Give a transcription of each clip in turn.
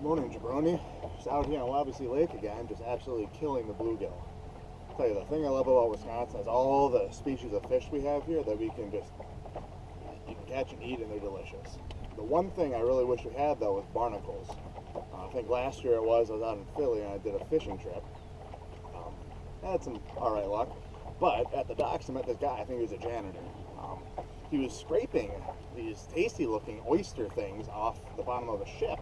Morning, jabroni. Just out here on Wabasee Lake again, just absolutely killing the bluegill. I'll tell you, the thing I love about Wisconsin is all the species of fish we have here that we can just, you can catch and eat, and they're delicious. The one thing I really wish we had, though, was barnacles. I think last year I was out in Philly and I did a fishing trip. I had some alright luck, but at the docks I met this guy, I think he was a janitor. He was scraping these tasty looking oyster things off the bottom of a ship,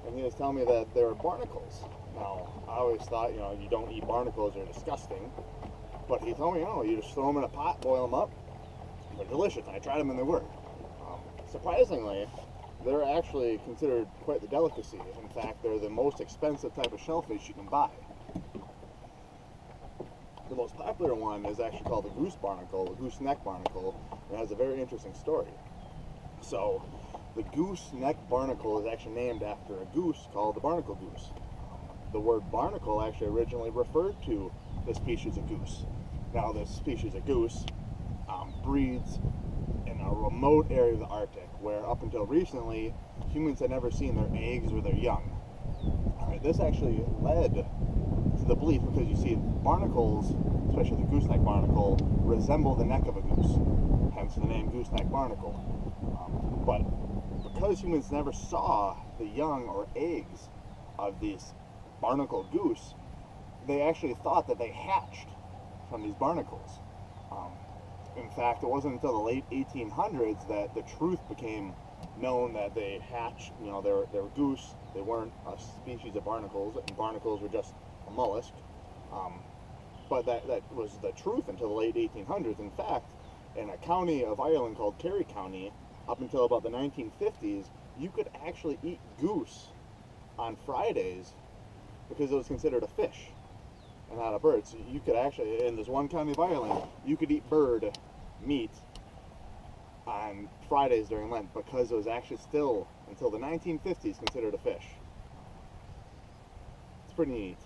and he was telling me that they were barnacles. Now, I always thought, you don't eat barnacles, they're disgusting, but he told me, you just throw them in a pot, boil them up, they're delicious. I tried them and they were. Surprisingly, they're actually considered quite the delicacy. In fact, they're the most expensive type of shellfish you can buy. The most popular one is actually called the goose barnacle, the gooseneck barnacle, and it has a very interesting story. So, the gooseneck barnacle is actually named after a goose called the barnacle goose. The word barnacle actually originally referred to the species of goose. Now, this species of goose breeds in a remote area of the Arctic, where up until recently, humans had never seen their eggs or their young. This actually led to the belief, because you see barnacles, especially the gooseneck barnacle, resemble the neck of a goose, hence the name gooseneck barnacle. But because humans never saw the young or eggs of these barnacle goose, they actually thought that they hatched from these barnacles. In fact, it wasn't until the late 1800s that the truth became known that they hatched, they were goose, they weren't a species of barnacles, and barnacles were just a mollusk. But that was the truth until the late 1800s. In fact, in a county of Ireland called Kerry County, up until about the 1950s, you could actually eat goose on Fridays because it was considered a fish and not a bird. So you could actually, in this one county of Ireland, you could eat bird meat on Fridays during Lent because it was actually still, until the 1950s, considered a fish. It's pretty neat.